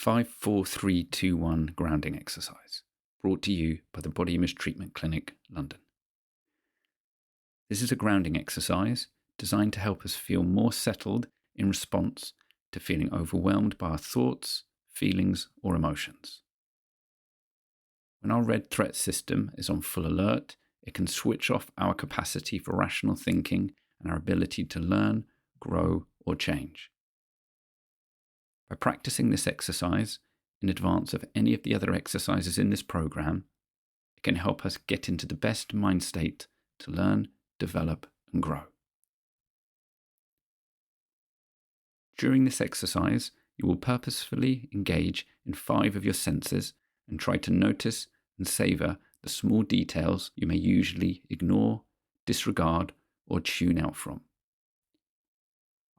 5-4-3-2-1 grounding exercise, brought to you by the Body Image Treatment Clinic, London. This is a grounding exercise designed to help us feel more settled in response to feeling overwhelmed by our thoughts, feelings, or emotions. When our red threat system is on full alert, it can switch off our capacity for rational thinking and our ability to learn, grow, or change. By practicing this exercise in advance of any of the other exercises in this program, it can help us get into the best mind state to learn, develop, and grow. During this exercise, you will purposefully engage in 5 of your senses and try to notice and savor the small details you may usually ignore, disregard, or tune out from.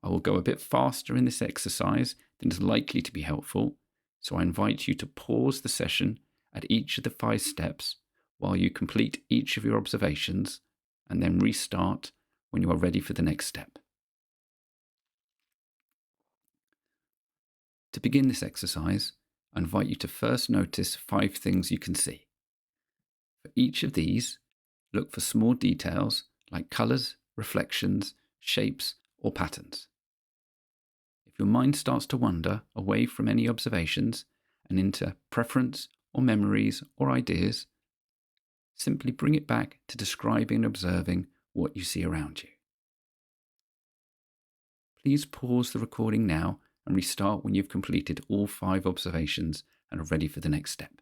I will go a bit faster in this exercise than is likely to be helpful, so I invite you to pause the session at each of the 5 steps while you complete each of your observations, and then restart when you are ready for the next step. To begin this exercise, I invite you to first notice 5 things you can see. For each of these, look for small details like colours, reflections, shapes, or patterns. If your mind starts to wander away from any observations and into preference or memories or ideas, simply bring it back to describing and observing what you see around you. Please pause the recording now and restart when you've completed all 5 observations and are ready for the next step.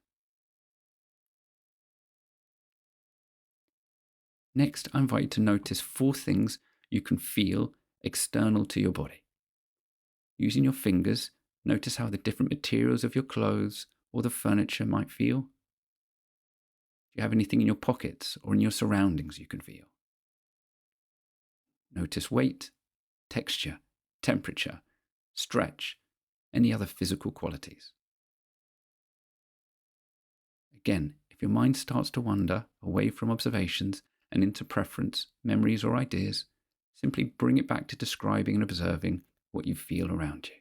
Next, I invite you to notice 4 things you can feel external to your body. Using your fingers, notice how the different materials of your clothes or the furniture might feel. Do you have anything in your pockets or in your surroundings you can feel? Notice weight, texture, temperature, stretch, any other physical qualities. Again, if your mind starts to wander away from observations and into preference, memories, or ideas, simply bring it back to describing and observing what you feel around you.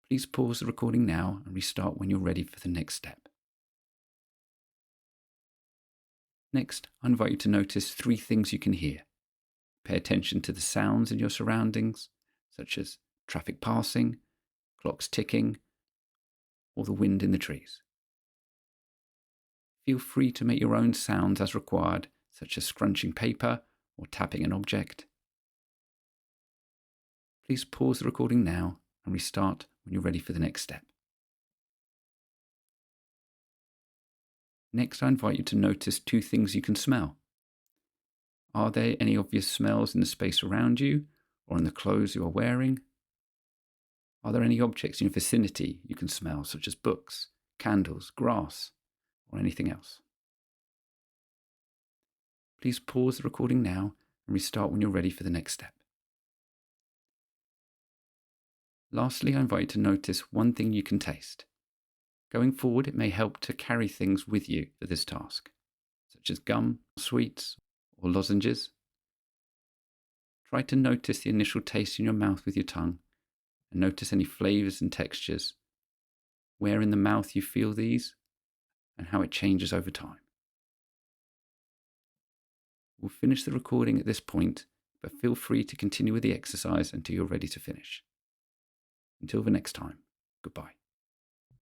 Please pause the recording now and restart when you're ready for the next step. Next, I invite you to notice 3 things you can hear. Pay attention to the sounds in your surroundings, such as traffic passing, clocks ticking, or the wind in the trees. Feel free to make your own sounds as required, such as scrunching paper or tapping an object. Please pause the recording now and restart when you're ready for the next step. Next, I invite you to notice 2 things you can smell. Are there any obvious smells in the space around you or in the clothes you are wearing? Are there any objects in your vicinity you can smell, such as books, candles, grass, or anything else? Please pause the recording now and restart when you're ready for the next step. Lastly, I invite you to notice 1 thing you can taste. Going forward, it may help to carry things with you for this task, such as gum, sweets, or lozenges. Try to notice the initial taste in your mouth with your tongue, and notice any flavours and textures, where in the mouth you feel these, and how it changes over time. We'll finish the recording at this point, but feel free to continue with the exercise until you're ready to finish. Until the next time, goodbye.